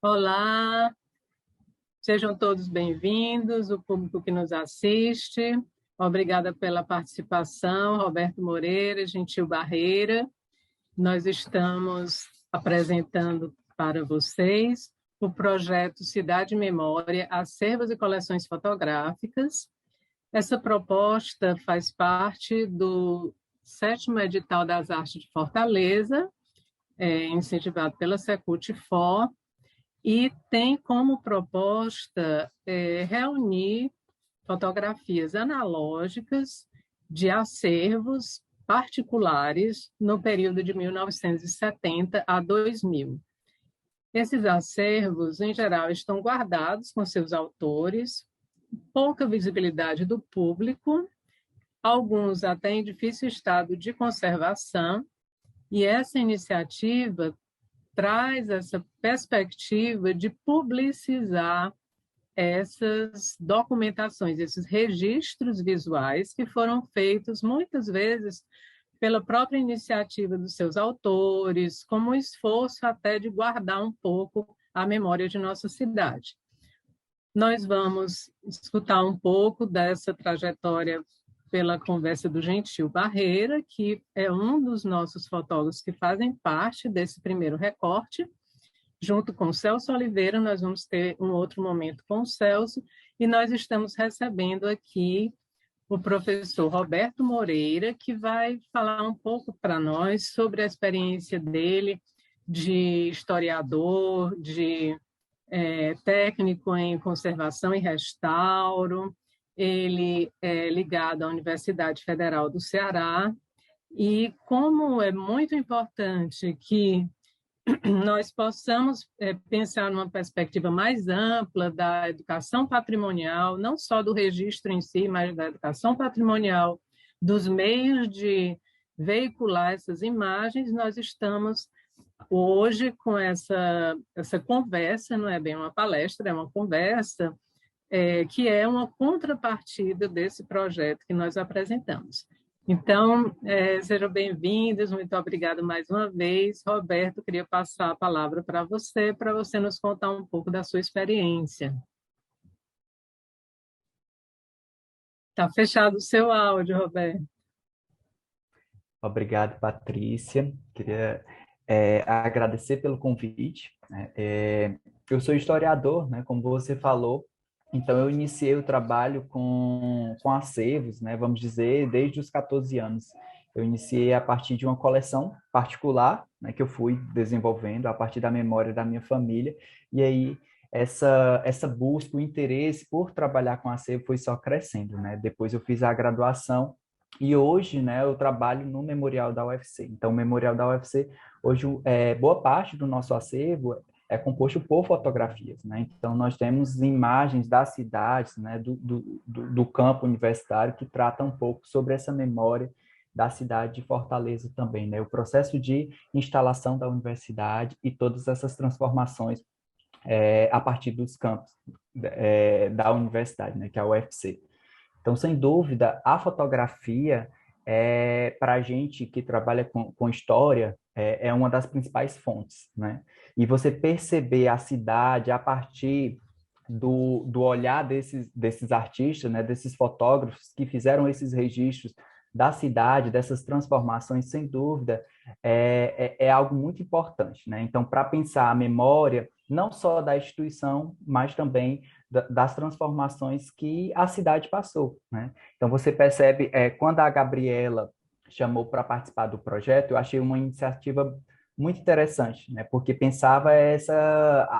Olá, sejam todos bem-vindos, o público que nos assiste. Obrigada pela participação, Roberto Moreira, Gentil Barreira. Nós estamos apresentando para vocês o projeto Cidade Memória, Acervos e Coleções Fotográficas. Essa proposta faz parte do 7º Edital das Artes de Fortaleza, incentivado pela Secult-For, e tem como proposta reunir fotografias analógicas de acervos particulares no período de 1970 a 2000. Esses acervos, em geral, estão guardados com seus autores, pouca visibilidade do público, alguns até em difícil estado de conservação, e essa iniciativa traz essa perspectiva de publicizar essas documentações, esses registros visuais que foram feitos muitas vezes pela própria iniciativa dos seus autores, como um esforço até de guardar um pouco a memória de nossa cidade. Nós vamos escutar um pouco dessa trajetória pela conversa do Gentil Barreira, que é um dos nossos fotógrafos que fazem parte desse primeiro recorte. Junto com o Celso Oliveira, nós vamos ter um outro momento com o Celso, e nós estamos recebendo aqui o professor Roberto Moreira, que vai falar um pouco para nós sobre a experiência dele de historiador, de técnico em conservação e restauro. Ele é ligado à Universidade Federal do Ceará, e como é muito importante que nós possamos pensar numa perspectiva mais ampla da educação patrimonial, não só do registro em si, mas da educação patrimonial, dos meios de veicular essas imagens, nós estamos hoje com essa conversa, não é bem uma palestra, é uma conversa, que é uma contrapartida desse projeto que nós apresentamos. Então, sejam bem-vindos, muito obrigada mais uma vez. Roberto, queria passar a palavra para você nos contar um pouco da sua experiência. Está fechado o seu áudio, Roberto. Obrigado, Patrícia. Queria agradecer pelo convite. Eu sou historiador, né, como você falou, então eu iniciei o trabalho com acervos, né, vamos dizer, desde os 14 anos. Eu iniciei a partir de uma coleção particular, né, que eu fui desenvolvendo a partir da memória da minha família, e aí essa busca, o interesse por trabalhar com acervo foi só crescendo, né? Depois eu fiz a graduação, e hoje, né, eu trabalho no Memorial da UFC. Então, o Memorial da UFC, hoje, boa parte do nosso acervo é composto por fotografias, né? Então, nós temos imagens das cidades, né, do campo universitário que tratam um pouco sobre essa memória da cidade de Fortaleza também, né? O processo de instalação da universidade e todas essas transformações a partir dos campos da universidade, né, que é a UFC. Então, sem dúvida, a fotografia, para a gente que trabalha com história, é uma das principais fontes, né? E você perceber a cidade a partir do olhar desses artistas, né? Desses fotógrafos que fizeram esses registros da cidade, dessas transformações, sem dúvida, é algo muito importante, né? Então, para pensar a memória, não só da instituição, mas também das transformações que a cidade passou, né? Então, você percebe, quando a Gabriela chamou para participar do projeto, eu achei uma iniciativa muito interessante, né? Porque pensava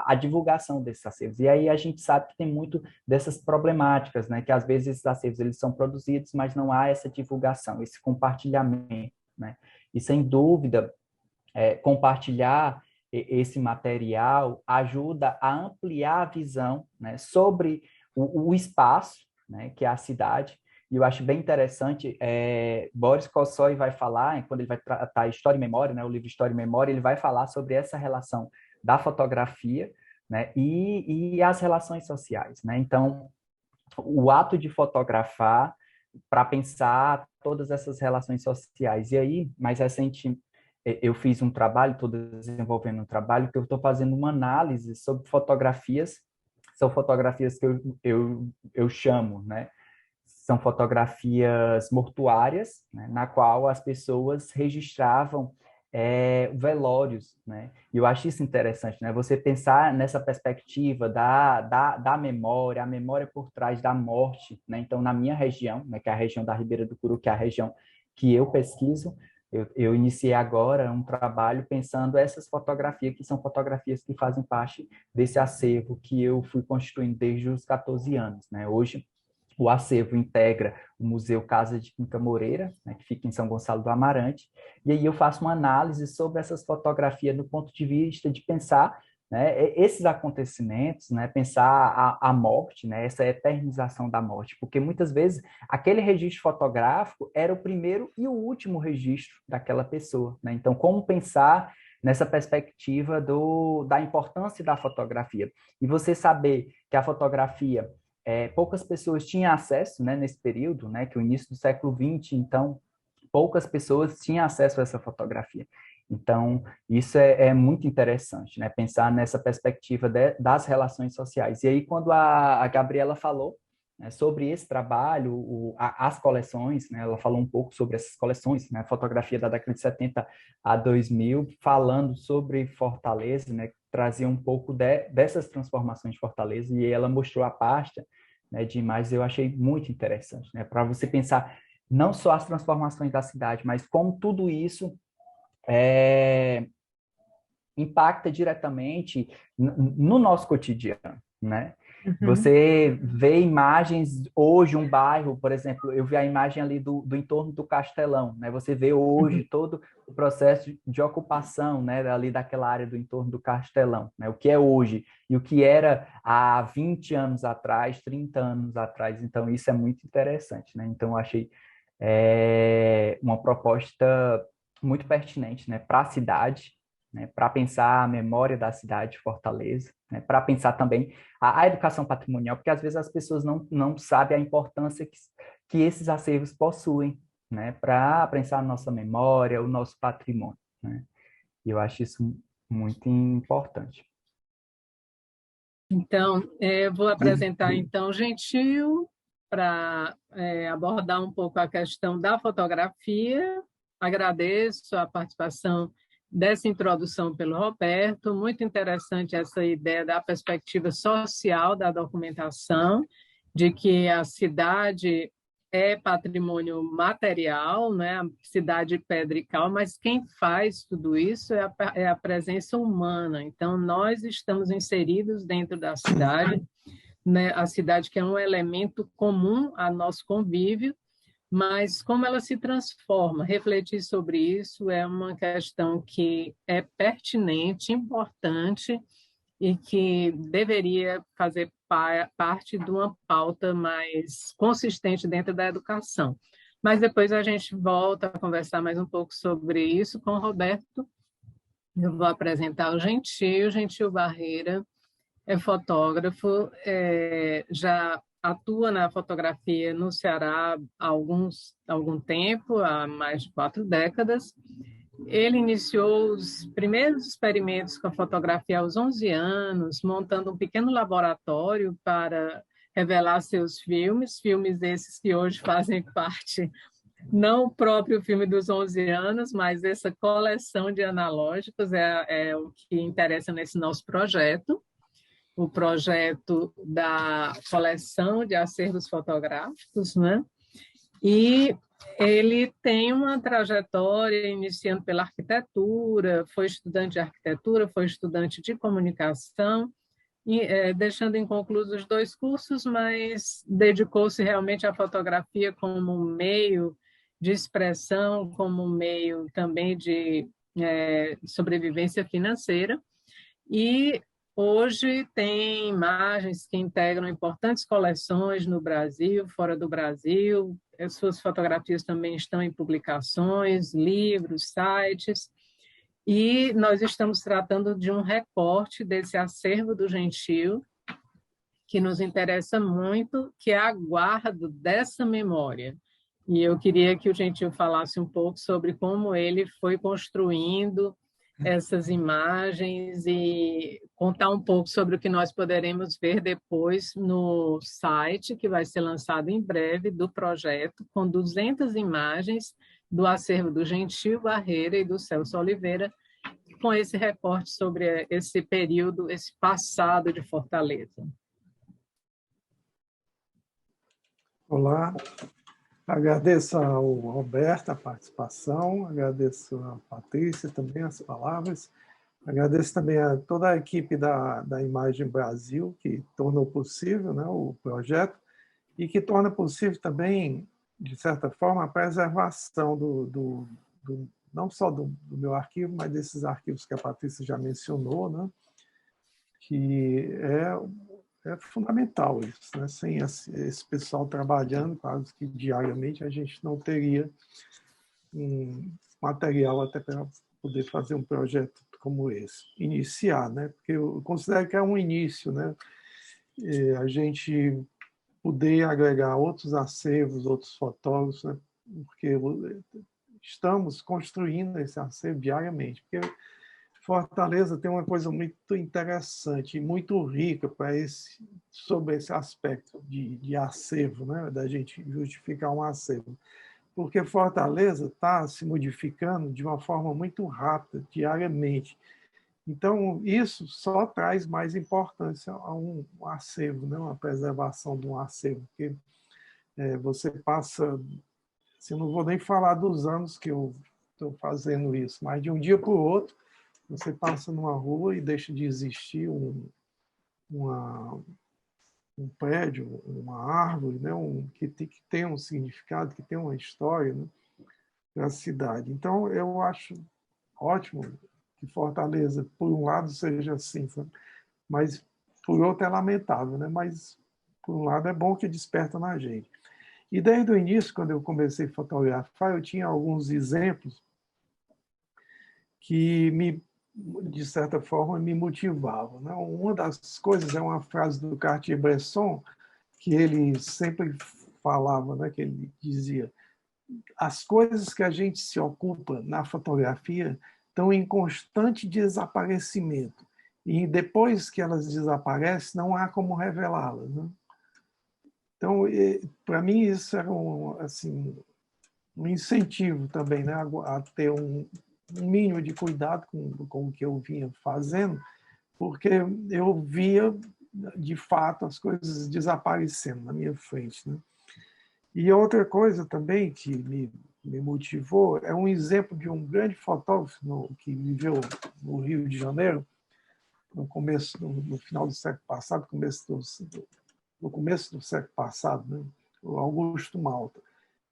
a divulgação desses acervos. E aí a gente sabe que tem muito dessas problemáticas, né? Que às vezes esses acervos eles são produzidos, mas não há essa divulgação, esse compartilhamento, né? E sem dúvida, compartilhar esse material ajuda a ampliar a visão, né, sobre o espaço, né, que é a cidade. E eu acho bem interessante, Boris Kossoi vai falar, quando ele vai tratar História e Memória, né, o livro História e Memória, ele vai falar sobre essa relação da fotografia, né, e as relações sociais, né? Então, o ato de fotografar para pensar todas essas relações sociais. E aí, mais recente, eu fiz um trabalho, estou desenvolvendo um trabalho que eu estou fazendo uma análise sobre fotografias, são fotografias que eu chamo, né? São fotografias mortuárias, né, na qual as pessoas registravam velórios, né? E eu acho isso interessante, né? Você pensar nessa perspectiva da memória, a memória por trás da morte, né? Então, na minha região, né, que é a região da Ribeira do Curu, que é a região que eu pesquiso, eu iniciei agora um trabalho pensando essas fotografias, que são fotografias que fazem parte desse acervo que eu fui constituindo desde os 14 anos, né? Hoje, o acervo integra o Museu Casa de Quinta Moreira, né, que fica em São Gonçalo do Amarante, e aí eu faço uma análise sobre essas fotografias do ponto de vista de pensar, né, esses acontecimentos, né, pensar a morte, né, essa eternização da morte, porque muitas vezes aquele registro fotográfico era o primeiro e o último registro daquela pessoa, né? Então, como pensar nessa perspectiva da importância da fotografia? E você saber que a fotografia poucas pessoas tinham acesso, né, nesse período, né, que é o início do século XX, então poucas pessoas tinham acesso a essa fotografia. Então, isso é muito interessante, né, pensar nessa perspectiva das relações sociais. E aí, quando a Gabriela falou, né, sobre esse trabalho, as coleções, né, ela falou um pouco sobre essas coleções, né, fotografia da década de 70 a 2000, falando sobre Fortaleza, né, trazia um pouco dessas transformações de Fortaleza, e ela mostrou a pasta, né, de imagens. Eu achei muito interessante, né, para você pensar não só as transformações da cidade, mas como tudo isso é, impacta diretamente no nosso cotidiano, né? Uhum. Você vê imagens hoje, um bairro, por exemplo, eu vi a imagem ali do entorno do Castelão, né? Você vê hoje Uhum. todo o processo de ocupação, né, ali daquela área do entorno do Castelão, né? O que é hoje e o que era há 20 anos atrás, 30 anos atrás. Então, isso é muito interessante, né? Então, eu achei uma proposta muito pertinente, né, para a cidade, né, para pensar a memória da cidade de Fortaleza, né, para pensar também a educação patrimonial, porque às vezes as pessoas não sabem a importância que esses acervos possuem, né, para pensar a nossa memória, o nosso patrimônio, né? E eu acho isso muito importante. Então, eu vou apresentar, então, Gentil, para abordar um pouco a questão da fotografia. Agradeço a participação dessa introdução pelo Roberto. Muito interessante essa ideia da perspectiva social da documentação, de que a cidade é patrimônio material, né? A cidade pedra e cal, mas quem faz tudo isso é a presença humana. Então, nós estamos inseridos dentro da cidade, né? A cidade que é um elemento comum a nosso convívio, mas como ela se transforma, refletir sobre isso é uma questão que é pertinente, importante, e que deveria fazer parte de uma pauta mais consistente dentro da educação. Mas depois a gente volta a conversar mais um pouco sobre isso com o Roberto. Eu vou apresentar o Gentil Barreira é fotógrafo, já atua na fotografia no Ceará há algum tempo, há mais de 4 décadas. Ele iniciou os primeiros experimentos com a fotografia aos 11 anos, montando um pequeno laboratório para revelar seus filmes esses que hoje fazem parte, não o próprio filme dos 11 anos, mas essa coleção de analógicos é o que interessa nesse nosso projeto, o projeto da coleção de acervos fotográficos, né? E ele tem uma trajetória iniciando pela arquitetura, foi estudante de arquitetura, foi estudante de comunicação, e, deixando inconclusos os 2 cursos, mas dedicou-se realmente à fotografia como meio de expressão, como meio também de sobrevivência financeira. E hoje tem imagens que integram importantes coleções no Brasil, fora do Brasil. As suas fotografias também estão em publicações, livros, sites. E nós estamos tratando de um recorte desse acervo do Gentil, que nos interessa muito, que é a guarda dessa memória. E eu queria que o Gentil falasse um pouco sobre como ele foi construindo essas imagens e contar um pouco sobre o que nós poderemos ver depois no site, que vai ser lançado em breve, do projeto, com 200 imagens do acervo do Gentil Barreira e do Celso Oliveira, com esse recorte sobre esse período, esse passado de Fortaleza. Olá, agradeço ao Roberto a participação, agradeço a Patrícia também as palavras, agradeço também a toda a equipe da Imagem Brasil, que tornou possível, né, o projeto, e que torna possível também, de certa forma, a preservação não só do meu arquivo, mas desses arquivos que a Patrícia já mencionou, né, que é fundamental isso, né? Sem esse pessoal trabalhando, quase que diariamente, a gente não teria um material até para poder fazer um projeto como esse. Iniciar, né? Porque eu considero que é um início, né? A gente poder agregar outros acervos, outros fotógrafos, né? Porque estamos construindo esse acervo diariamente. Porque Fortaleza tem uma coisa muito interessante e muito rica sobre esse aspecto de acervo, né? Da gente justificar um acervo. Porque Fortaleza está se modificando de uma forma muito rápida, diariamente. Então, isso só traz mais importância a um acervo, né? Uma preservação de um acervo. Porque você passa, eu não vou nem falar dos anos que eu estou fazendo isso, mas de um dia para o outro, você passa numa rua e deixa de existir um prédio, uma árvore, né? Que tem um significado, que tem uma história, né? Na cidade. Então, eu acho ótimo que Fortaleza, por um lado, seja assim, sabe? Mas, por outro, é lamentável, né? Mas, por um lado, é bom que desperta na gente. E desde o início, quando eu comecei a fotografar, eu tinha alguns exemplos que de certa forma, me motivavam, né? Uma das coisas é uma frase do Cartier-Bresson, que ele sempre falava, né? Que ele dizia: as coisas que a gente se ocupa na fotografia estão em constante desaparecimento. E depois que elas desaparecem, não há como revelá-las, né? Então, para mim, isso era assim, um incentivo também, né? A ter um mínimo de cuidado com o que eu vinha fazendo, porque eu via, de fato, as coisas desaparecendo na minha frente, né? E outra coisa também que me motivou é um exemplo de um grande fotógrafo que viveu no Rio de Janeiro, no final do século passado, no começo do século passado, né? O Augusto Malta,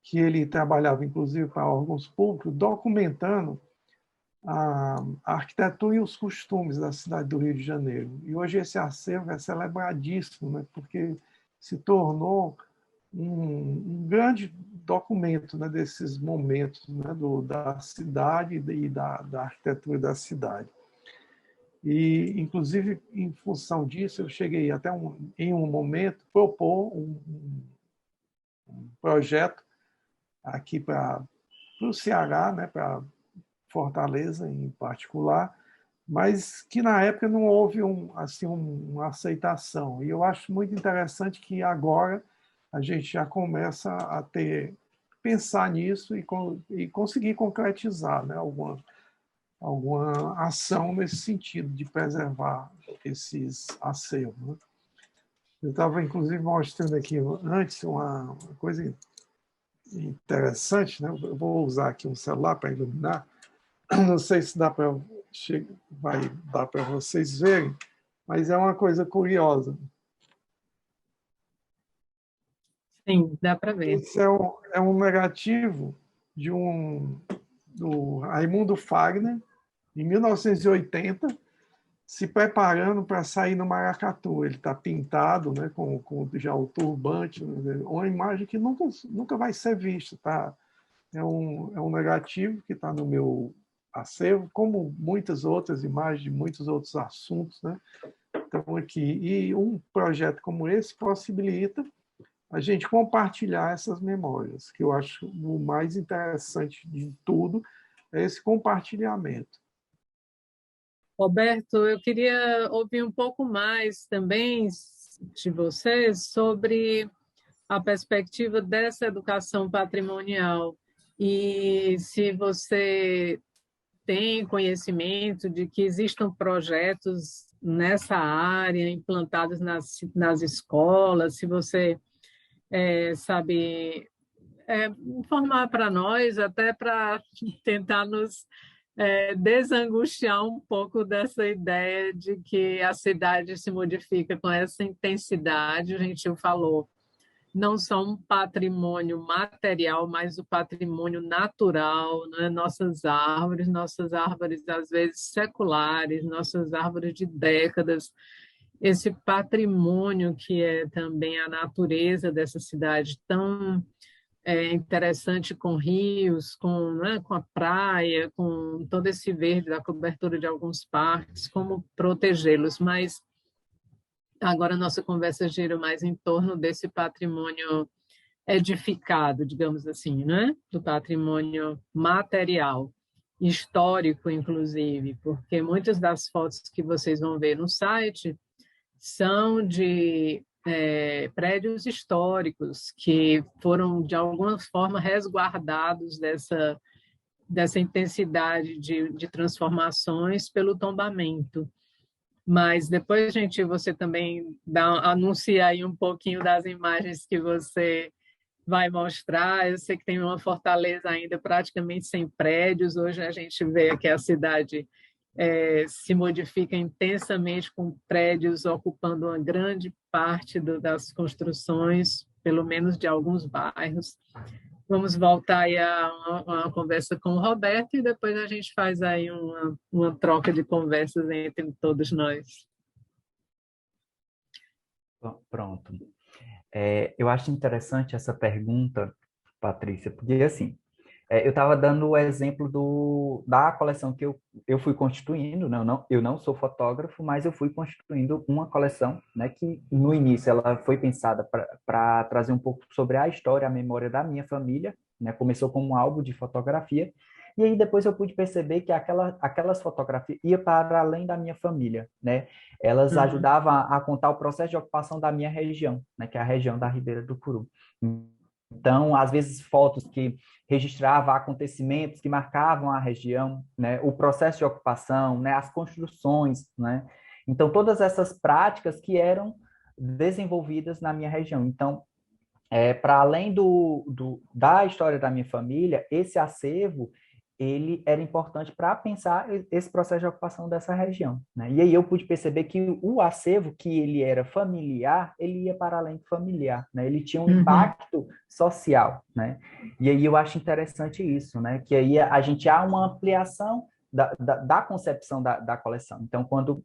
que ele trabalhava, inclusive, para órgãos públicos, documentando a arquitetura e os costumes da cidade do Rio de Janeiro. E hoje esse acervo é celebradíssimo, né? Porque se tornou um grande documento, né, desses momentos, né, da cidade e da arquitetura da cidade. E, inclusive, em função disso, eu cheguei até em um momento propor um projeto aqui para o Ceará, né, para Fortaleza em particular, mas que na época não houve uma aceitação. E eu acho muito interessante que agora a gente já começa a pensar nisso e conseguir concretizar, né, alguma ação nesse sentido de preservar esses acervos, né? Eu estava, inclusive, mostrando aqui antes uma coisa interessante, né? Eu vou usar aqui um celular para iluminar. Não sei se vai dar para vocês verem, mas é uma coisa curiosa. Sim, dá para ver. Esse é um negativo do Raimundo Fagner, em 1980, se preparando para sair no Maracatu. Ele está pintado, né, com já o turbante, né, uma imagem que nunca vai ser vista. Tá? É um negativo que está no meu acervo, como muitas outras imagens de muitos outros assuntos, né? Então, aqui. E um projeto como esse possibilita a gente compartilhar essas memórias, que eu acho o mais interessante de tudo é esse compartilhamento. Roberto, eu queria ouvir um pouco mais também de vocês sobre a perspectiva dessa educação patrimonial e se você tem conhecimento de que existam projetos nessa área implantados nas escolas, se você sabe informar para nós, até para tentar nos desangustiar um pouco dessa ideia de que a cidade se modifica com essa intensidade, a gente falou, não só um patrimônio material, mas o patrimônio natural, né? Nossas árvores às vezes seculares, nossas árvores de décadas, esse patrimônio que é também a natureza dessa cidade tão interessante com rios, né, com a praia, com todo esse verde da cobertura de alguns parques, como protegê-los, mas agora a nossa conversa gira mais em torno desse patrimônio edificado, digamos assim, né? Do patrimônio material, histórico, inclusive, porque muitas das fotos que vocês vão ver no site são de prédios históricos que foram, de alguma forma, resguardados dessa intensidade de transformações pelo tombamento. Mas depois, gente, você também anuncia aí um pouquinho das imagens que você vai mostrar. Eu sei que tem uma fortaleza ainda praticamente sem prédios. Hoje a gente vê que a cidade se modifica intensamente com prédios ocupando uma grande parte das construções, pelo menos de alguns bairros. Vamos voltar aí a uma conversa com o Roberto e depois a gente faz aí uma troca de conversas entre todos nós. Pronto. Eu acho interessante essa pergunta, Patrícia, porque assim, eu estava dando o exemplo da coleção que eu fui constituindo, né? Eu não sou fotógrafo, mas eu fui constituindo uma coleção, né, que no início ela foi pensada para trazer um pouco sobre a história, a memória da minha família, né? Começou como um álbum de fotografia, e aí depois eu pude perceber que aquelas fotografias iam para além da minha família, né? Elas ajudavam a contar o processo de ocupação da minha região, né, que é a região da Ribeira do Puru. Então, às vezes, fotos que registravam acontecimentos que marcavam a região, né? O processo de ocupação, né? As construções, né? Então, todas essas práticas que eram desenvolvidas na minha região. Então, para além da história da minha família, esse acervo ele era importante para pensar esse processo de ocupação dessa região, né? E aí eu pude perceber que o acervo, que ele era familiar, ele ia para além do familiar, né? Ele tinha um impacto social, né? E aí eu acho interessante isso, né? Que aí a gente há uma ampliação da concepção da coleção. Então, quando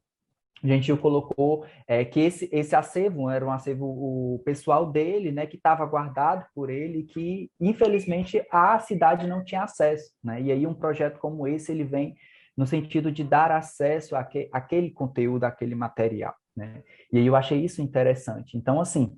a gente colocou que esse acervo era um acervo o pessoal dele, né, que estava guardado por ele, que infelizmente a cidade não tinha acesso, né? E aí um projeto como esse ele vem no sentido de dar acesso àquele conteúdo, àquele material, né? E aí eu achei isso interessante. Então, assim,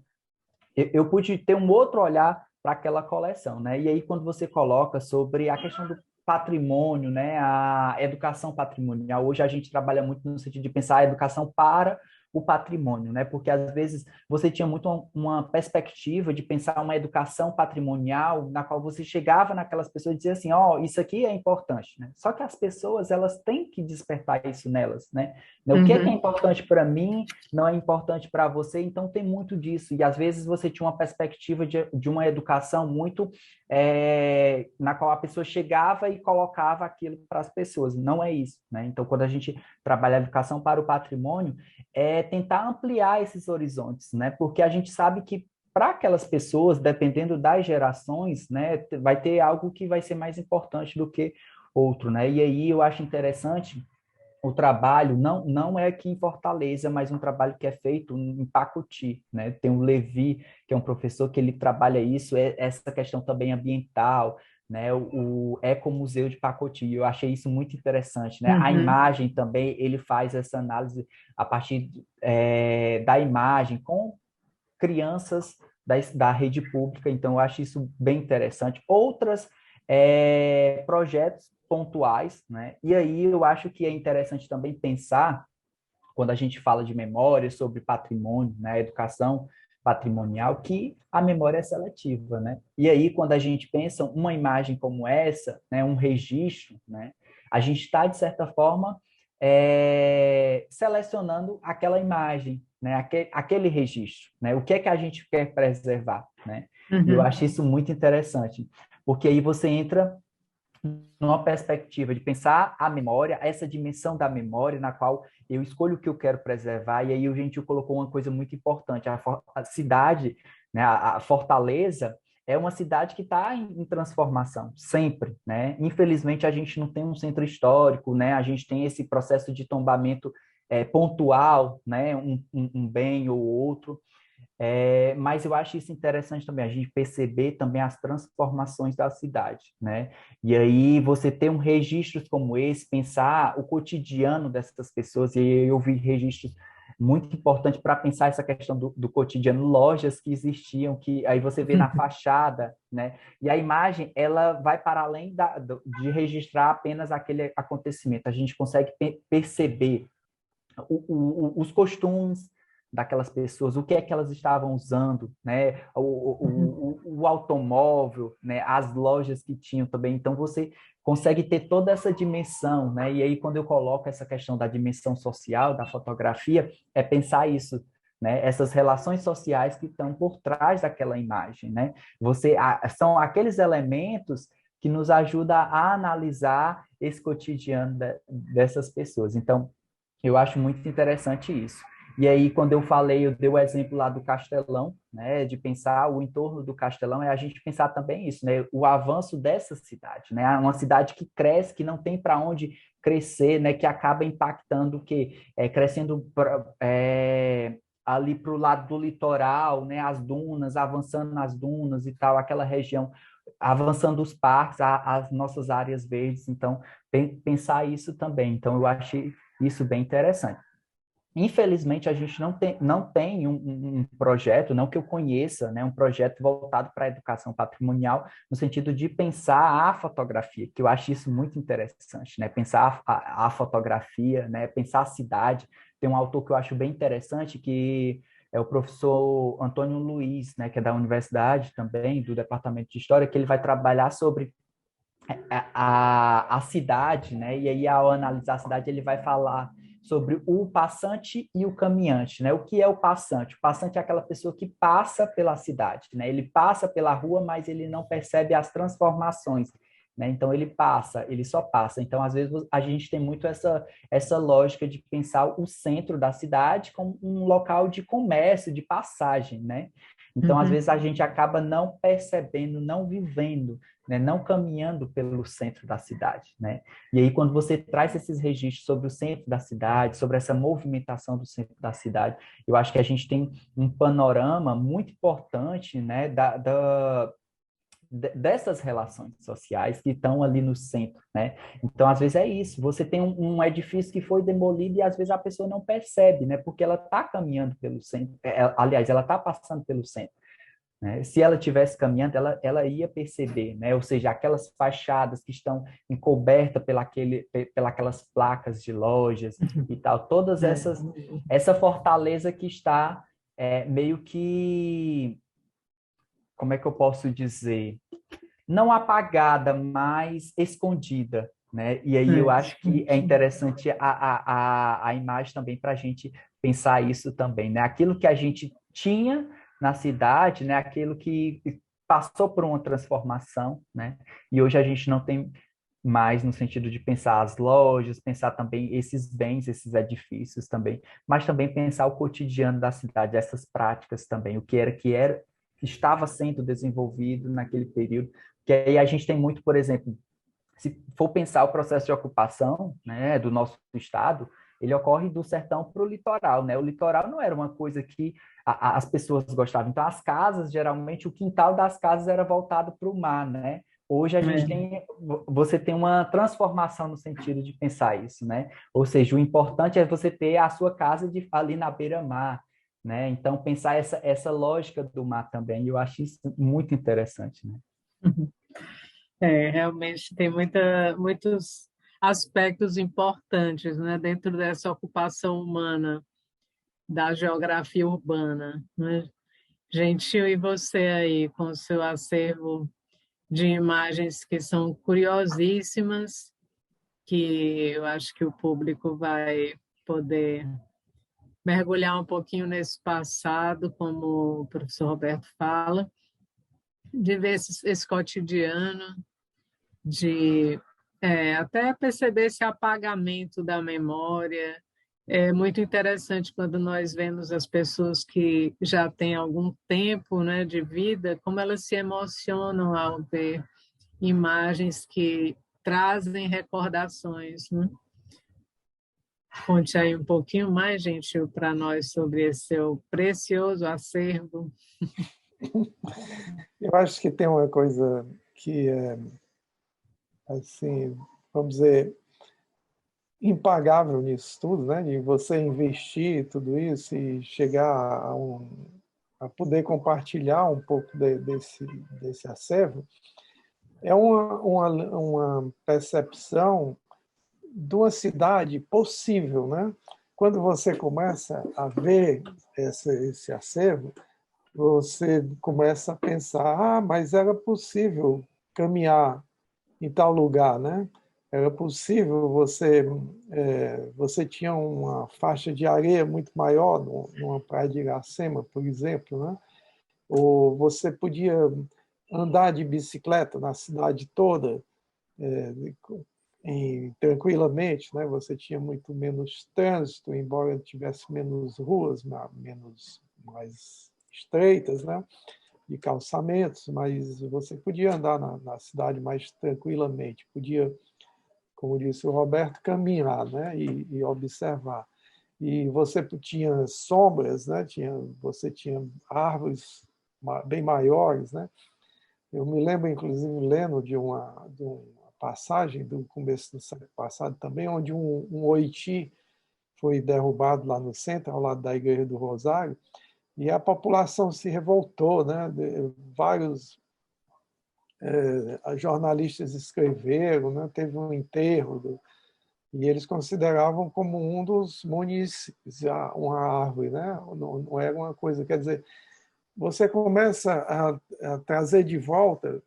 eu pude ter um outro olhar para aquela coleção, né? E aí quando você coloca sobre a questão do patrimônio, né, a educação patrimonial. Hoje a gente trabalha muito no sentido de pensar a educação para o patrimônio, né? Porque às vezes você tinha muito uma perspectiva de pensar uma educação patrimonial na qual você chegava naquelas pessoas e dizia assim, ó, isso aqui é importante, né? Só que as pessoas, elas têm que despertar isso nelas, né? O que é importante para mim não é importante para você, então tem muito disso. E às vezes você tinha uma perspectiva de uma educação muito na qual a pessoa chegava e colocava aquilo para as pessoas. Não é isso, né? Então, quando a gente trabalha a educação para o patrimônio, é tentar ampliar esses horizontes, né? Porque a gente sabe que para aquelas pessoas, dependendo das gerações, né, vai ter algo que vai ser mais importante do que outro, né? E aí eu acho interessante o trabalho, não é aqui em Fortaleza, mas um trabalho que é feito em Pacuti, né? Tem o Levi, que é um professor que ele trabalha isso, essa questão também ambiental, né? O Ecomuseu de Pacuti, eu achei isso muito interessante, né? A imagem também, ele faz essa análise a partir da imagem com crianças da rede pública, então eu acho isso bem interessante. Outras projetos pontuais, né? E aí eu acho que é interessante também pensar, quando a gente fala de memória, sobre patrimônio, né, educação patrimonial, que a memória é seletiva, né? E aí, quando a gente pensa uma imagem como essa, né, um registro, né, a gente está, de certa forma, selecionando aquela imagem, né, aquele registro, né? O que é que a gente quer preservar, né? E eu acho isso muito interessante, porque aí você entra numa perspectiva de pensar a memória, essa dimensão da memória na qual eu escolho o que eu quero preservar, e aí a gente colocou uma coisa muito importante, a cidade, né, a Fortaleza, é uma cidade que está em transformação, sempre, né? Infelizmente, a gente não tem um centro histórico, né? A gente tem esse processo de tombamento pontual, né? Um bem ou outro, mas eu acho isso interessante também, a gente perceber também as transformações da cidade, né? E aí você ter um registro como esse, pensar o cotidiano dessas pessoas, e eu vi registros muito importantes para pensar essa questão do cotidiano, lojas que existiam, que aí você vê na fachada, né? E a imagem, ela vai para além de registrar apenas aquele acontecimento, a gente consegue perceber os costumes daquelas pessoas, o que é que elas estavam usando, né? O automóvel, né? As lojas que tinham também. Então, você consegue ter toda essa dimensão, né? E aí, quando eu coloco essa questão da dimensão social, da fotografia, é pensar isso, né? Essas relações sociais que estão por trás daquela imagem, né? São aqueles elementos que nos ajudam a analisar esse cotidiano dessas pessoas. Então, eu acho muito interessante isso. E aí, quando eu dei o exemplo lá do Castelão, né, de pensar o entorno do Castelão, é a gente pensar também isso, né, o avanço dessa cidade, né, uma cidade que cresce, que não tem para onde crescer, né, que acaba impactando o quê? Crescendo ali para o lado do litoral, né, as dunas, avançando nas dunas e tal, aquela região, avançando os parques, as nossas áreas verdes. Então, pensar isso também. Então, eu achei isso bem interessante. Infelizmente, a gente não tem um projeto, não que eu conheça, né, um projeto voltado para a educação patrimonial, no sentido de pensar a fotografia, que eu acho isso muito interessante, né, pensar a fotografia, né, pensar a cidade. Tem um autor que eu acho bem interessante, que é o professor Antônio Luiz, né, que é da universidade também, do Departamento de História, que ele vai trabalhar sobre a cidade, né? E aí, ao analisar a cidade, ele vai falar sobre o passante e o caminhante, né? O que é o passante? O passante é aquela pessoa que passa pela cidade, né? Ele passa pela rua, mas ele não percebe as transformações, né? Então, ele só passa. Então, às vezes, a gente tem muito essa lógica de pensar o centro da cidade como um local de comércio, de passagem, né? Então, às vezes, a gente acaba não percebendo, não vivendo, né, não caminhando pelo centro da cidade, né? E aí, quando você traz esses registros sobre o centro da cidade, sobre essa movimentação do centro da cidade, eu acho que a gente tem um panorama muito importante, né, dessas relações sociais que estão ali no centro, né? Então, às vezes é isso, você tem um edifício que foi demolido e às vezes a pessoa não percebe, né? Porque ela está caminhando pelo centro, aliás, ela está passando pelo centro, né? Se ela estivesse caminhando, ela ia perceber, né? Ou seja, aquelas fachadas que estão encobertas pelas placas de lojas e tal, todas essa fortaleza que está meio que, como é que eu posso dizer? Não apagada, mas escondida, né? E aí eu acho que é interessante a imagem também para a gente pensar isso também, né? Aquilo que a gente tinha na cidade, né? Aquilo que passou por uma transformação, né? E hoje a gente não tem mais no sentido de pensar as lojas, pensar também esses bens, esses edifícios também, mas também pensar o cotidiano da cidade, essas práticas também, o que estava sendo desenvolvido naquele período, que aí a gente tem muito, por exemplo, se for pensar o processo de ocupação, né, do nosso estado, ele ocorre do sertão para o litoral, né? O litoral não era uma coisa que as pessoas gostavam. Então, as casas, geralmente, o quintal das casas era voltado para o mar, né? Hoje você tem uma transformação no sentido de pensar isso, né? Ou seja, o importante é você ter a sua casa ali na beira-mar, né? Então, pensar essa lógica do mar também, eu acho isso muito interessante, né? Realmente tem muitos aspectos importantes, né, dentro dessa ocupação humana da geografia urbana, né? Gentil, e você aí com o seu acervo de imagens que são curiosíssimas, que eu acho que o público vai poder mergulhar um pouquinho nesse passado, como o professor Roberto fala, de ver esse cotidiano, de até perceber esse apagamento da memória. É muito interessante quando nós vemos as pessoas que já têm algum tempo, né, de vida, como elas se emocionam ao ver imagens que trazem recordações, né? Conte aí um pouquinho mais, Gentil, para nós sobre esse seu precioso acervo. Eu acho que tem uma coisa que é, assim, vamos dizer, impagável nisso tudo, né? De você investir tudo isso e chegar a poder compartilhar um pouco desse acervo, é uma percepção de uma cidade possível, né? Quando você começa a ver esse acervo, você começa a pensar, mas era possível caminhar em tal lugar, né? Era possível você tinha uma faixa de areia muito maior numa praia de Iracema, por exemplo, né? Ou você podia andar de bicicleta na cidade toda é, tranquilamente, né? Você tinha muito menos trânsito, embora tivesse menos ruas, menos mais estreitas, né? De calçamentos, mas você podia andar na cidade mais tranquilamente, podia, como disse o Roberto, caminhar, né? E observar. E você tinha sombras, né? Você tinha árvores bem maiores, né? Eu me lembro, inclusive, lendo de uma passagem do começo do século passado também, onde um oiti foi derrubado lá no centro, ao lado da Igreja do Rosário, e a população se revoltou, né? Vários jornalistas escreveram, né? Teve um enterro, e eles consideravam como um dos munícipes uma árvore, né? Não era uma coisa, quer dizer, você começa a trazer de volta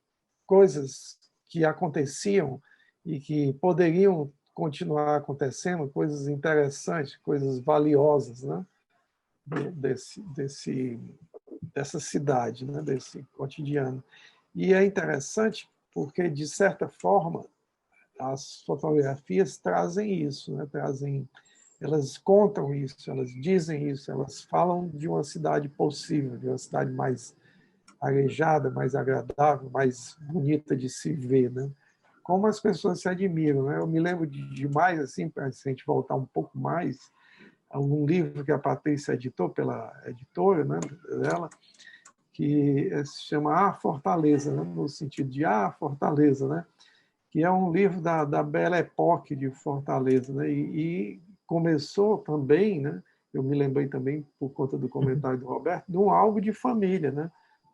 coisas que aconteciam e que poderiam continuar acontecendo, coisas interessantes, coisas valiosas, né? Dessa cidade, né? Desse cotidiano. E é interessante porque, de certa forma, as fotografias trazem isso, né? Elas contam isso, elas dizem isso, elas falam de uma cidade possível, de uma cidade mais arejada, mais agradável, mais bonita de se ver, né? Como as pessoas se admiram, né? Eu me lembro demais, assim, para a gente voltar um pouco mais, a um livro que a Patrícia editou pela editora, né, dela, que se chama A Fortaleza, né? No sentido de A Fortaleza, né? Que é um livro da Belle Époque de Fortaleza, né? E começou também, né? Eu me lembrei também, por conta do comentário do Roberto, de um álbum de família, né?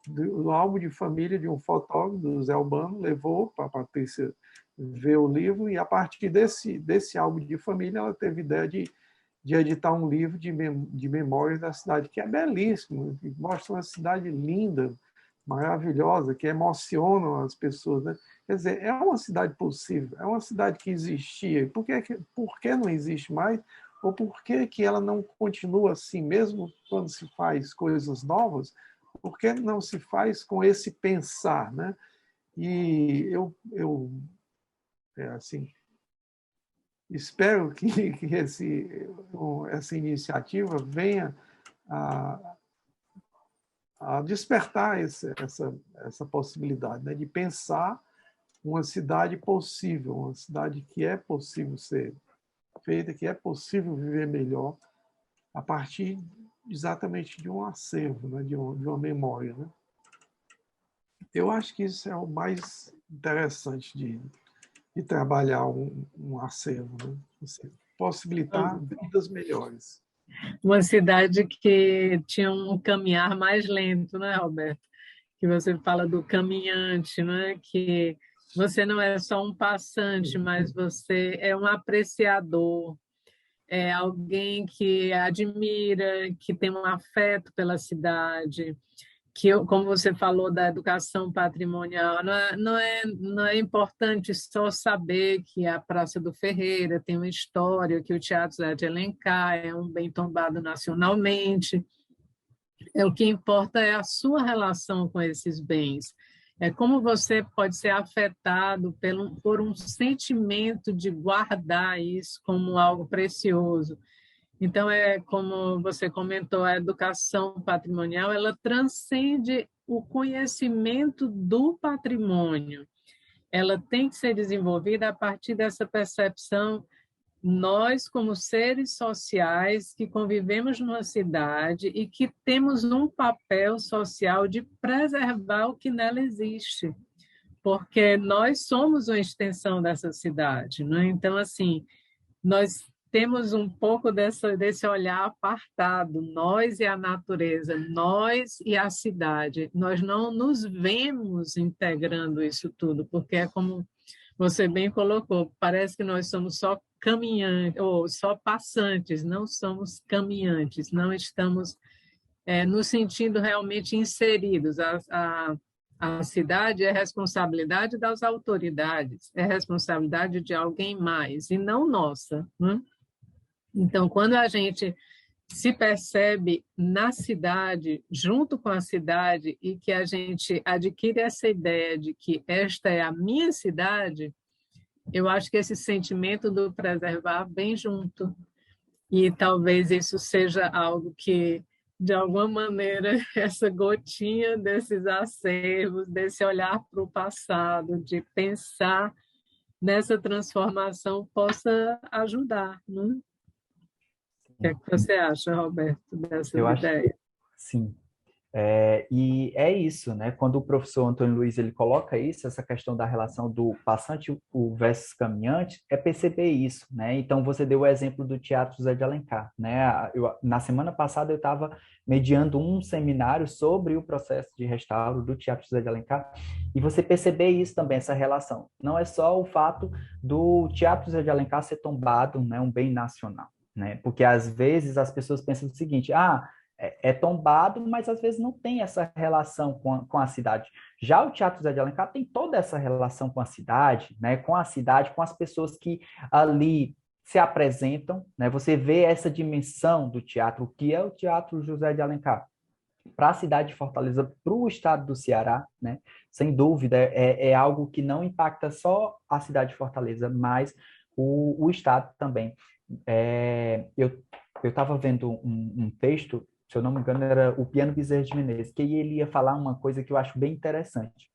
Do álbum de família de um fotógrafo, do Zé Albano, levou para a Patrícia ver o livro, e a partir desse álbum de família ela teve ideia de editar um livro de memórias da cidade, que é belíssimo, que mostra uma cidade linda, maravilhosa, que emociona as pessoas, né? Quer dizer, é uma cidade possível, é uma cidade que existia. Por que não existe mais? Ou por que ela não continua assim, mesmo quando se faz coisas novas? Por que não se faz com esse pensar, né? E assim, espero que essa iniciativa venha a, a despertar essa possibilidade, né? De pensar uma cidade possível, uma cidade que é possível ser feita, que é possível viver melhor a partir exatamente de um acervo, né? De uma memória, né? Eu acho que isso é o mais interessante de trabalhar um acervo, né? Você possibilitar vidas melhores. Uma cidade que tinha um caminhar mais lento, né, Roberto? Que você fala do caminhante, né? Que você não é só um passante, mas você é um apreciador, é alguém que admira, que tem um afeto pela cidade, que, como você falou da educação patrimonial, não é importante só saber que a Praça do Ferreira tem uma história, que o Teatro Zé de Alencar é um bem tombado nacionalmente. O que importa é a sua relação com esses bens. É como você pode ser afetado por um sentimento de guardar isso como algo precioso. Então, é como você comentou, a educação patrimonial, ela transcende o conhecimento do patrimônio. Ela tem que ser desenvolvida a partir dessa percepção. Nós, como seres sociais que convivemos numa cidade e que temos um papel social de preservar o que nela existe, porque nós somos uma extensão dessa cidade, né? Então, assim, nós temos um pouco desse olhar apartado, nós e a natureza, nós e a cidade. Nós não nos vemos integrando isso tudo, porque é como você bem colocou, parece que nós somos só caminhantes, ou só passantes, não somos caminhantes, não estamos nos sentindo realmente inseridos. A cidade é responsabilidade das autoridades, é responsabilidade de alguém mais, e não nossa, né? Então, quando a gente se percebe na cidade, junto com a cidade, e que a gente adquire essa ideia de que esta é a minha cidade, eu acho que esse sentimento do preservar vem junto. E talvez isso seja algo que, de alguma maneira, essa gotinha desses acervos, desse olhar para o passado, de pensar nessa transformação, possa ajudar, né? O que é que você acha, Roberto, dessas Eu acho, ideias? sim. E é isso, né? Quando o professor Antônio Luiz ele coloca isso, essa questão da relação do passante o versus caminhante, é perceber isso, né? Então você deu o exemplo do Teatro José de Alencar, né? Na semana passada eu estava mediando um seminário sobre o processo de restauro do Teatro José de Alencar e você perceber isso também, essa relação. Não é só o fato do Teatro José de Alencar ser tombado, né? Um bem nacional, né? Porque às vezes as pessoas pensam o seguinte, é tombado, mas às vezes não tem essa relação com a cidade. Já o Teatro Zé de Alencar tem toda essa relação com a cidade, né? Com a cidade, com as pessoas que ali se apresentam, né? Você vê essa dimensão do teatro, o que é o Teatro José de Alencar para a cidade de Fortaleza, para o estado do Ceará, né? Sem dúvida, é algo que não impacta só a cidade de Fortaleza, mas o estado também. Eu estava vendo um texto, se eu não me engano, era o Piano Bezerra de Menezes, que ele ia falar uma coisa que eu acho bem interessante.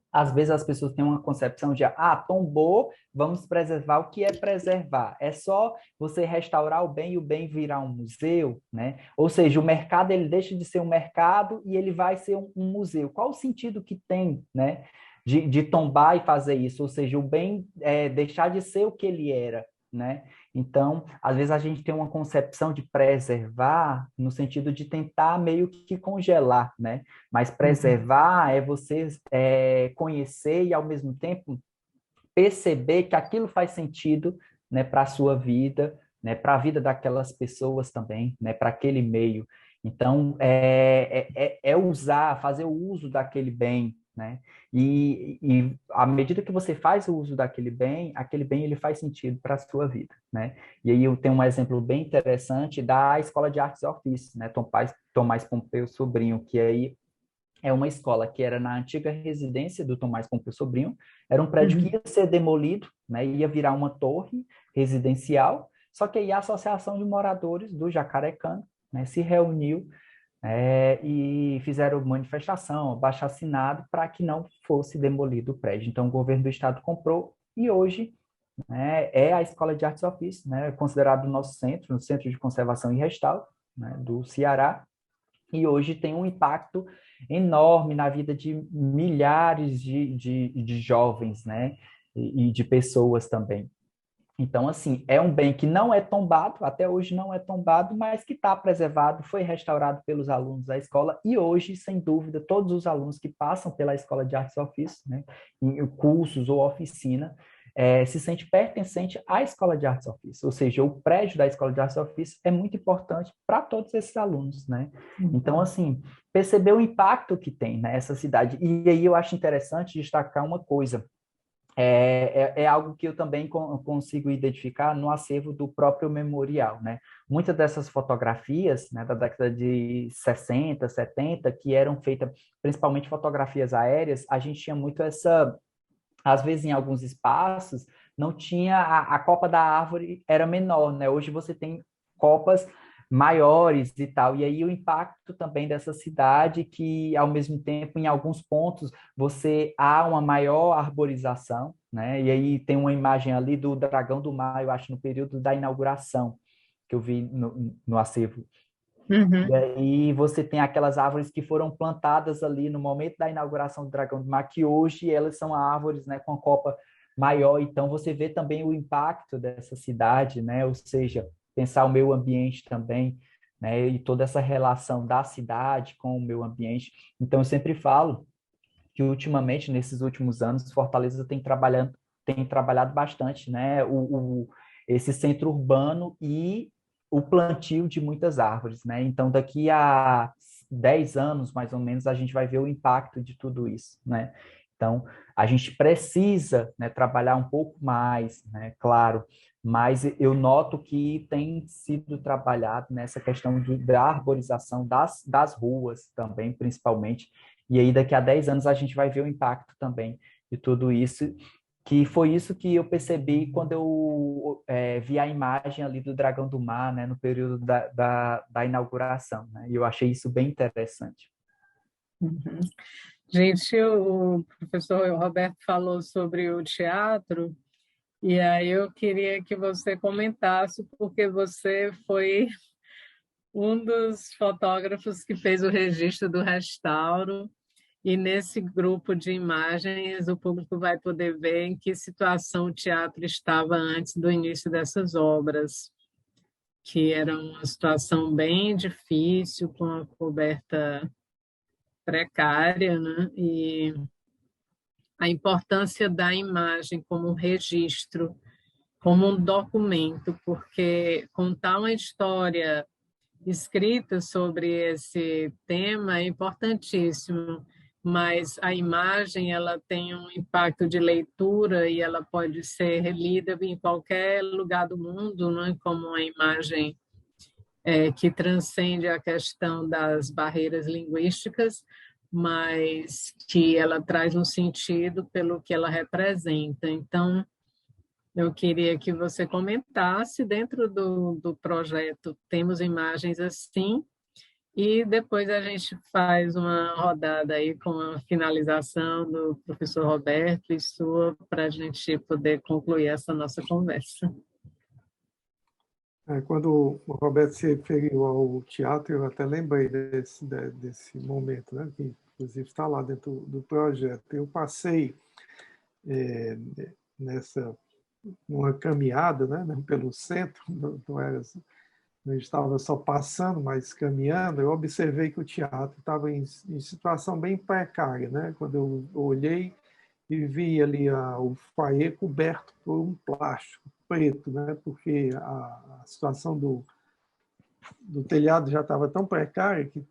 Às vezes as pessoas têm uma concepção de, tombou, vamos preservar. O que é preservar? É só você restaurar o bem e o bem virar um museu, né? Ou seja, o mercado ele deixa de ser um mercado e ele vai ser um museu. Qual o sentido que tem, né? De tombar e fazer isso? Ou seja, o bem deixar de ser o que ele era, né? Então, às vezes a gente tem uma concepção de preservar no sentido de tentar meio que congelar, né? Mas preservar é você conhecer e, ao mesmo tempo, perceber que aquilo faz sentido, né, para a sua vida, né, para a vida daquelas pessoas também, né, para aquele meio. Então, usar, fazer o uso daquele bem, né? E à medida que você faz o uso aquele bem ele faz sentido para a sua vida, né? E aí eu tenho um exemplo bem interessante da Escola de Artes e Ofícios, né? Tomás Pompeu Sobrinho, que aí é uma escola que era na antiga residência do Tomás Pompeu Sobrinho, era um prédio que ia ser demolido, né, ia virar uma torre residencial, só que aí a Associação de Moradores do Jacarecanga, né, se reuniu e fizeram manifestação, abaixo-assinado, para que não fosse demolido o prédio. Então, o governo do estado comprou e hoje, né, é a Escola de Artes e Ofícios, né, considerado o nosso centro, no Centro de Conservação e Restauro, né, do Ceará, e hoje tem um impacto enorme na vida de milhares de jovens, né? E de pessoas também. Então, assim, é um bem que não é tombado, até hoje não é tombado, mas que está preservado, foi restaurado pelos alunos da escola e hoje, sem dúvida, todos os alunos que passam pela Escola de Artes e Ofícios, né, em cursos ou oficina, se sente pertencente à Escola de Artes e Ofícios, ou seja, o prédio da Escola de Artes e Ofícios é muito importante para todos esses alunos, né? Então, assim, perceber o impacto que tem nessa cidade. E aí eu acho interessante destacar uma coisa, é algo que eu também consigo identificar no acervo do próprio memorial, né? Muitas dessas fotografias, né, da década de 60, 70, que eram feitas, principalmente fotografias aéreas, a gente tinha muito essa, às vezes em alguns espaços, não tinha, a copa da árvore era menor, né? Hoje você tem copas maiores e tal, e aí o impacto também dessa cidade que, ao mesmo tempo, em alguns pontos, você há uma maior arborização, né? E aí tem uma imagem ali do Dragão do Mar, eu acho, no período da inauguração, que eu vi no acervo. Uhum. E aí você tem aquelas árvores que foram plantadas ali no momento da inauguração do Dragão do Mar, que hoje elas são árvores, né, com a copa maior. Então você vê também o impacto dessa cidade, né? Ou seja, pensar o meio ambiente também, né? E toda essa relação da cidade com o meio ambiente. Então eu sempre falo que ultimamente, nesses últimos anos, Fortaleza tem trabalhado bastante, né? Esse centro urbano e o plantio de muitas árvores, né? Então, daqui a 10 anos, mais ou menos, a gente vai ver o impacto de tudo isso, né? Então, a gente precisa, né, trabalhar um pouco mais, né? Claro, mas eu noto que tem sido trabalhado nessa questão da arborização das ruas também, principalmente, e aí, daqui a 10 anos, a gente vai ver o impacto também de tudo isso, que foi isso que eu percebi quando eu vi a imagem ali do Dragão do Mar, né, no período da inauguração, né? E eu achei isso bem interessante. Uhum. Gente, o professor Roberto falou sobre o teatro, e aí eu queria que você comentasse, porque você foi um dos fotógrafos que fez o registro do restauro, e nesse grupo de imagens o público vai poder ver em que situação o teatro estava antes do início dessas obras, que era uma situação bem difícil, com a coberta precária, né? E a importância da imagem como um registro, como um documento, porque contar uma história escrita sobre esse tema é importantíssimo, mas a imagem ela tem um impacto de leitura e ela pode ser lida em qualquer lugar do mundo, não é como uma imagem que transcende a questão das barreiras linguísticas, mas que ela traz um sentido pelo que ela representa. Então, eu queria que você comentasse dentro do projeto, temos imagens assim, e depois a gente faz uma rodada aí com a finalização do professor Roberto e sua, para a gente poder concluir essa nossa conversa. Quando o Roberto se referiu ao teatro, eu até lembrei desse momento, né, que inclusive está lá dentro do projeto. Eu passei nessa uma caminhada, né, pelo centro, não estava só passando, mas caminhando. Eu observei que o teatro estava em situação bem precária, né? Quando eu olhei e vi ali o foyer coberto por um plástico preto, né? Porque a situação do telhado já estava tão precária que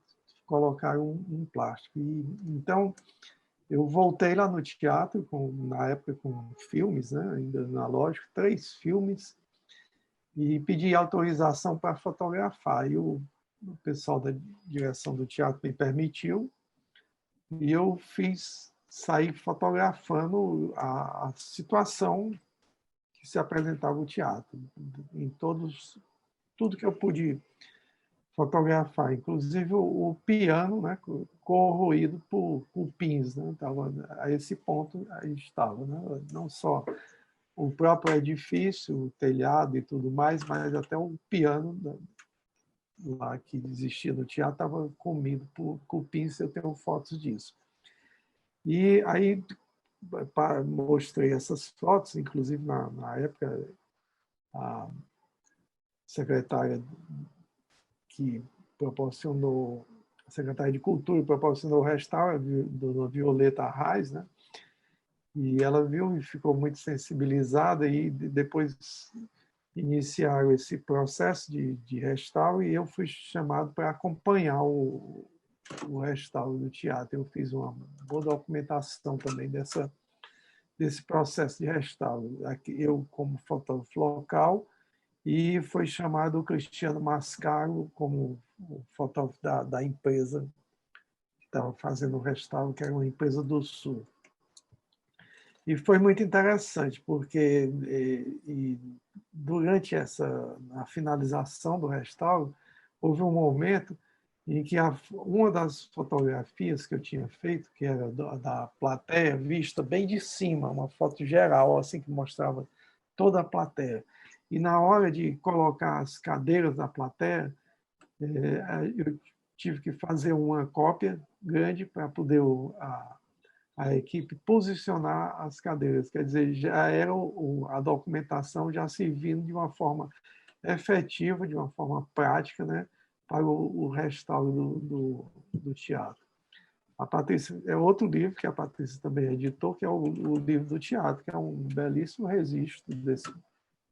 colocaram um plástico. Então, eu voltei lá no teatro, na época com filmes, né? Ainda analógico, 3 filmes, e pedi autorização para fotografar. E o pessoal da direção do teatro me permitiu, e eu saí fotografando a situação que se apresentava o teatro, em tudo que eu pude fotografar, inclusive o piano, né, corroído por cupins, né, tava a esse ponto a gente estava, né, não só o próprio edifício, o telhado e tudo mais, mas até o piano lá que existia no teatro estava comido por cupins, eu tenho fotos disso. E aí mostrei essas fotos, inclusive na época a secretária que proporcionou, a secretária de Cultura proporcionou o restauro, a dona Violeta Arraes, né? E ela viu e ficou muito sensibilizada, e depois iniciaram esse processo de restauro, e eu fui chamado para acompanhar o restauro do teatro. Eu fiz uma boa documentação também desse processo de restauro. Eu, como fotógrafo local, e foi chamado o Cristiano Mascaro como o fotógrafo da empresa que estava fazendo o restauro, que era uma empresa do Sul. E foi muito interessante, porque durante a finalização do restauro, houve um momento em que uma das fotografias que eu tinha feito, que era da plateia, vista bem de cima, uma foto geral, assim, que mostrava toda a plateia. E na hora de colocar as cadeiras da plateia, eu tive que fazer uma cópia grande para poder a equipe posicionar as cadeiras. Quer dizer, já era a documentação já servindo de uma forma efetiva, de uma forma prática, né, para o restauro do teatro. A Patrícia, é outro livro que a Patrícia também editou, que é o livro do teatro, que é um belíssimo registro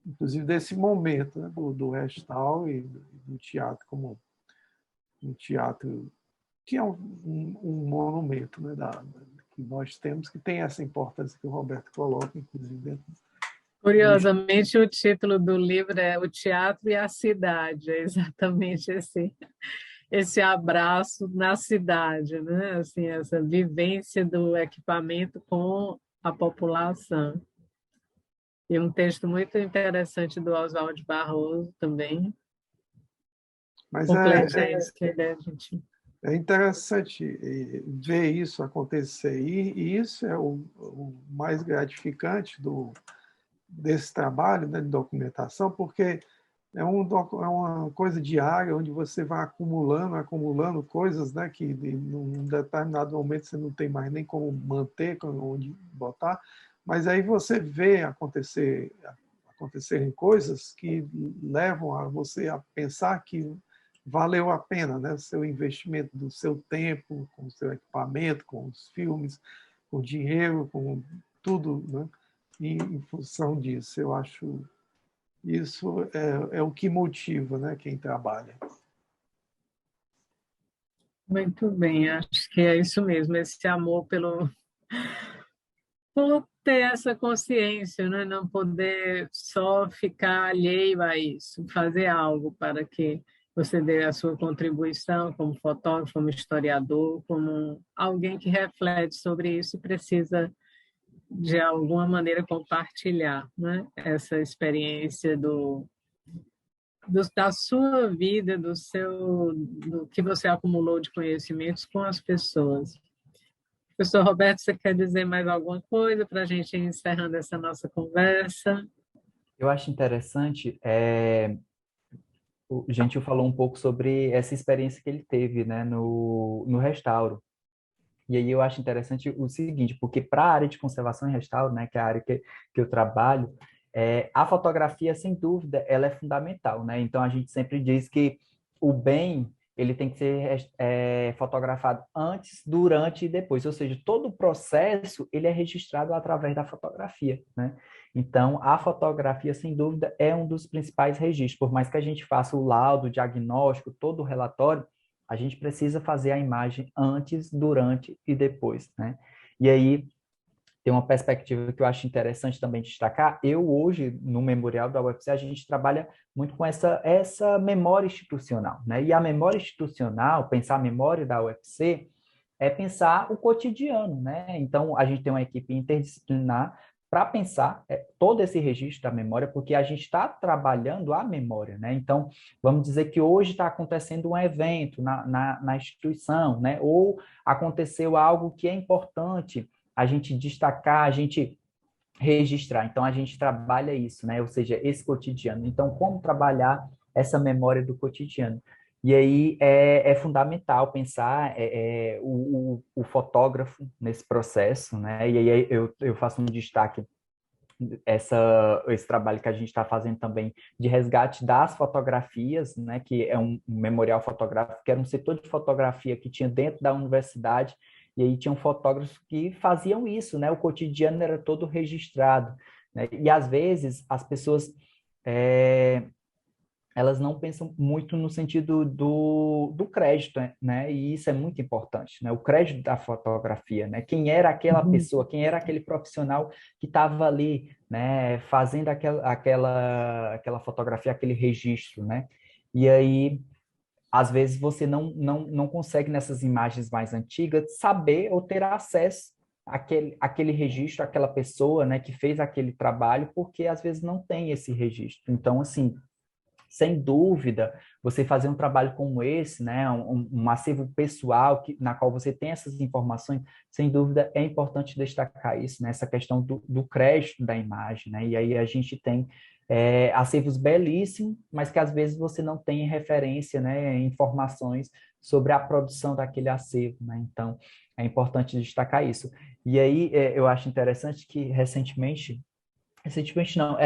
inclusive desse momento, né, do restauro e do teatro como um teatro que é um monumento, né, que nós temos, que tem essa importância que o Roberto coloca, inclusive, dentro Curiosamente, o título do livro é O Teatro e a Cidade, é exatamente esse abraço na cidade, né? Assim, essa vivência do equipamento com a população. E um texto muito interessante do Oswald Barroso também. Mas Completa isso que a ideia a gente... É interessante ver isso acontecer, e isso é o mais gratificante desse trabalho, né, de documentação, porque é uma coisa diária, onde você vai acumulando coisas, né, que num determinado momento você não tem mais nem como manter, onde botar, mas aí você vê acontecerem coisas que levam a você a pensar que valeu a pena, né, o seu investimento do seu tempo, com o seu equipamento, com os filmes, com o dinheiro, com tudo, né, em função disso. Eu acho isso é o que motiva, né, quem trabalha. Muito bem, acho que é isso mesmo, esse amor por ter essa consciência, né? Não poder só ficar alheio a isso, fazer algo para que você dê a sua contribuição como fotógrafo, como historiador, como alguém que reflete sobre isso e precisa, de alguma maneira, compartilhar, né? Essa experiência da sua vida, do que você acumulou de conhecimentos com as pessoas. Professor Roberto, você quer dizer mais alguma coisa para a gente ir encerrando essa nossa conversa? Eu acho interessante, o Gentil falou um pouco sobre essa experiência que ele teve, né, no restauro. E aí eu acho interessante o seguinte, porque para a área de conservação e restauro, né, que é a área que eu trabalho, a fotografia, sem dúvida, ela é fundamental, né? Então a gente sempre diz que o bem ele tem que ser fotografado antes, durante e depois, ou seja, todo o processo ele é registrado através da fotografia, né? Então a fotografia, sem dúvida, é um dos principais registros. Por mais que a gente faça o laudo, o diagnóstico, todo o relatório, a gente precisa fazer a imagem antes, durante e depois, né? E aí tem uma perspectiva que eu acho interessante também destacar. Eu hoje, no memorial da UFC, a gente trabalha muito com essa memória institucional, né? E a memória institucional, pensar a memória da UFC, é pensar o cotidiano, né? Então, a gente tem uma equipe interdisciplinar para pensar todo esse registro da memória, porque a gente está trabalhando a memória, né? Então, vamos dizer que hoje está acontecendo um evento na instituição, né? Ou aconteceu algo que é importante a gente destacar, a gente registrar. Então, a gente trabalha isso, né? Ou seja, esse cotidiano. Então, como trabalhar essa memória do cotidiano? E aí é fundamental pensar o fotógrafo nesse processo, né? E aí eu faço um destaque esse trabalho que a gente está fazendo também de resgate das fotografias, né, que é um memorial fotográfico, que era um setor de fotografia que tinha dentro da universidade, e aí tinham fotógrafos que faziam isso, né, o cotidiano era todo registrado, né, e às vezes as pessoas elas não pensam muito no sentido do crédito, né? E isso é muito importante, né? O crédito da fotografia, né? Quem era aquela pessoa, quem era aquele profissional que estava ali, né? Fazendo aquela fotografia, aquele registro, né? E aí, às vezes, você não consegue, nessas imagens mais antigas, saber ou ter acesso àquele registro, àquela pessoa, né? Que fez aquele trabalho, porque, às vezes, não tem esse registro. Então, assim, sem dúvida, você fazer um trabalho como esse, né, um acervo pessoal na qual você tem essas informações, sem dúvida é importante destacar isso, né, essa questão do crédito da imagem, né, e aí a gente tem acervos belíssimos, mas que às vezes você não tem referência, né, informações sobre a produção daquele acervo, né, então é importante destacar isso. E aí eu acho interessante que recentemente não,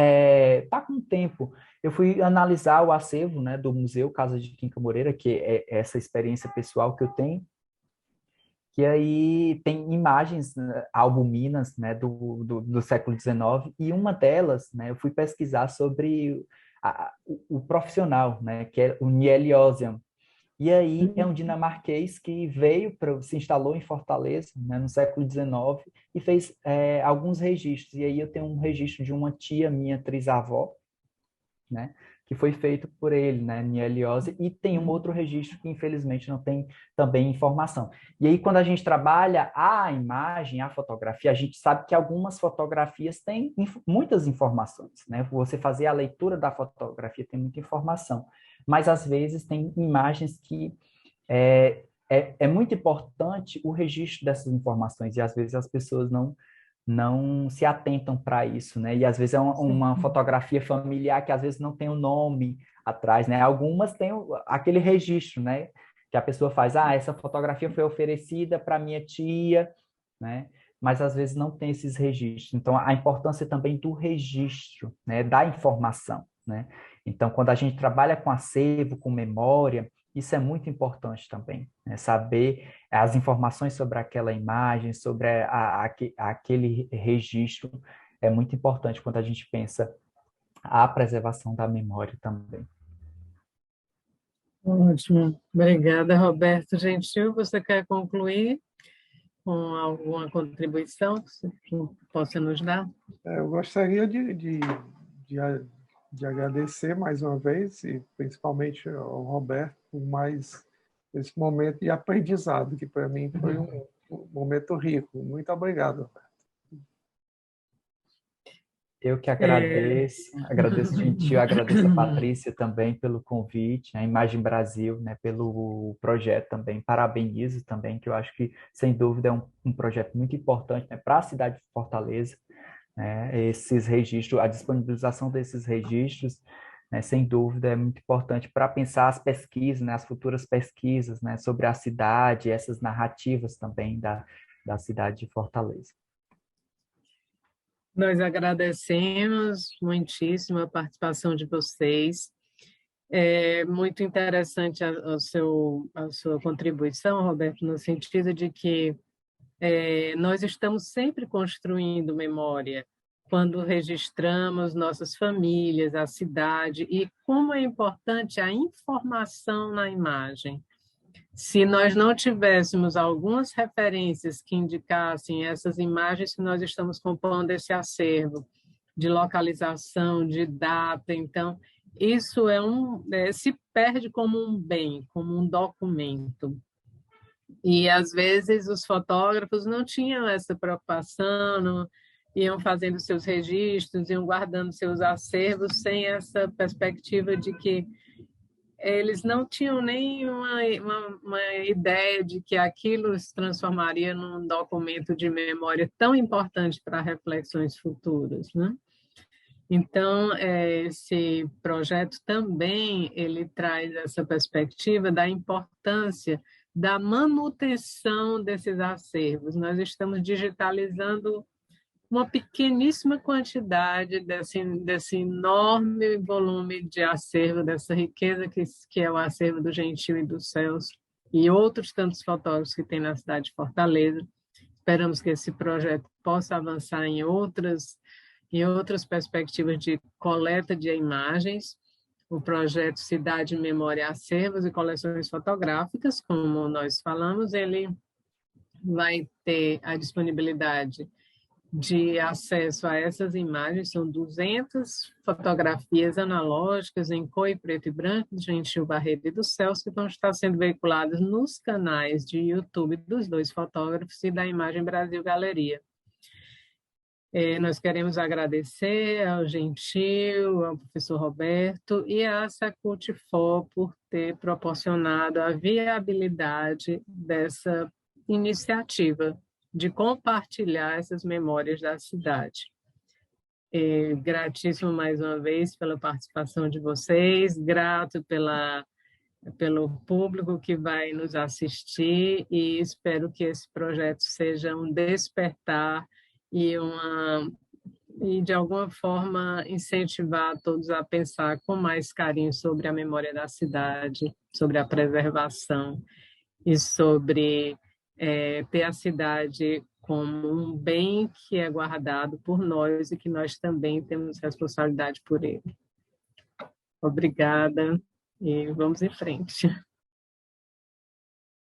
tá com tempo. Eu fui analisar o acervo, né, do Museu Casa de Quinca Moreira, que é essa experiência pessoal que eu tenho, que aí tem imagens, né, albuminas, né, do século XIX, e uma delas, né, eu fui pesquisar sobre o profissional, né, que é o Niel Osian. E aí é um dinamarquês que se instalou em Fortaleza, né, no século XIX, e fez alguns registros. E aí eu tenho um registro de uma tia minha, trisavó, né, que foi feito por ele, né, Nieliose, e tem um outro registro que infelizmente não tem também informação. E aí quando a gente trabalha a imagem, a fotografia, a gente sabe que algumas fotografias têm muitas informações, né? Você fazer a leitura da fotografia tem muita informação, mas às vezes tem imagens que é muito importante o registro dessas informações, e às vezes as pessoas não se atentam para isso, né? E às vezes é uma fotografia familiar que às vezes não tem o nome atrás, né? Algumas têm aquele registro, né? Que a pessoa faz, essa fotografia foi oferecida para minha tia, né? Mas às vezes não tem esses registros. Então, a importância também do registro, né? Da informação, né? Então, quando a gente trabalha com acervo, com memória, isso é muito importante também, né? Saber as informações sobre aquela imagem, sobre aquele registro, é muito importante quando a gente pensa a preservação da memória também. Ótimo. Obrigada, Roberto Gentil. Você quer concluir com alguma contribuição que possa nos dar? Eu gostaria de agradecer mais uma vez, e principalmente ao Roberto, por mais esse momento de aprendizado, que para mim foi um momento rico. Muito obrigado, Roberto. Eu que agradeço Gentil, agradeço a Patrícia também pelo convite, a Imagem Brasil, né, pelo projeto também, parabenizo também, que eu acho que, sem dúvida, é um projeto muito importante, né, para a cidade de Fortaleza, né, esses registros, a disponibilização desses registros, né, sem dúvida, é muito importante para pensar as pesquisas, né, as futuras pesquisas, né, sobre a cidade, essas narrativas também da cidade de Fortaleza. Nós agradecemos muitíssimo a participação de vocês. É muito interessante a sua contribuição, Roberto, no sentido de que nós estamos sempre construindo memória quando registramos nossas famílias, a cidade, e como é importante a informação na imagem. Se nós não tivéssemos algumas referências que indicassem essas imagens que nós estamos compondo esse acervo de localização, de data, então isso se perde como um bem, como um documento. E às vezes os fotógrafos não tinham essa preocupação, não, iam fazendo seus registros, iam guardando seus acervos sem essa perspectiva de que eles não tinham nem uma ideia de que aquilo se transformaria num documento de memória tão importante para reflexões futuras, né? Então, esse projeto também ele traz essa perspectiva da importância da manutenção desses acervos. Nós estamos digitalizando uma pequeníssima quantidade desse enorme volume de acervo, dessa riqueza que é o acervo do Gentil e do Celso, e outros tantos fotógrafos que tem na cidade de Fortaleza. Esperamos que esse projeto possa avançar em outras perspectivas de coleta de imagens. O projeto Cidade, Memória, Acervos e Coleções Fotográficas, como nós falamos, ele vai ter a disponibilidade de acesso a essas imagens. São 200 fotografias analógicas em cor e preto e branco, do Gentil Barreto e do Celso, que vão estar sendo veiculadas nos canais de YouTube dos dois fotógrafos e da Imagem Brasil Galeria. Nós queremos agradecer ao Gentil, ao professor Roberto e à Sacultifo por ter proporcionado a viabilidade dessa iniciativa de compartilhar essas memórias da cidade. Gratíssimo mais uma vez pela participação de vocês, grato pelo público que vai nos assistir e espero que esse projeto seja um despertar e de alguma forma incentivar todos a pensar com mais carinho sobre a memória da cidade, sobre a preservação e sobre ter a cidade como um bem que é guardado por nós e que nós também temos responsabilidade por ele. Obrigada e vamos em frente.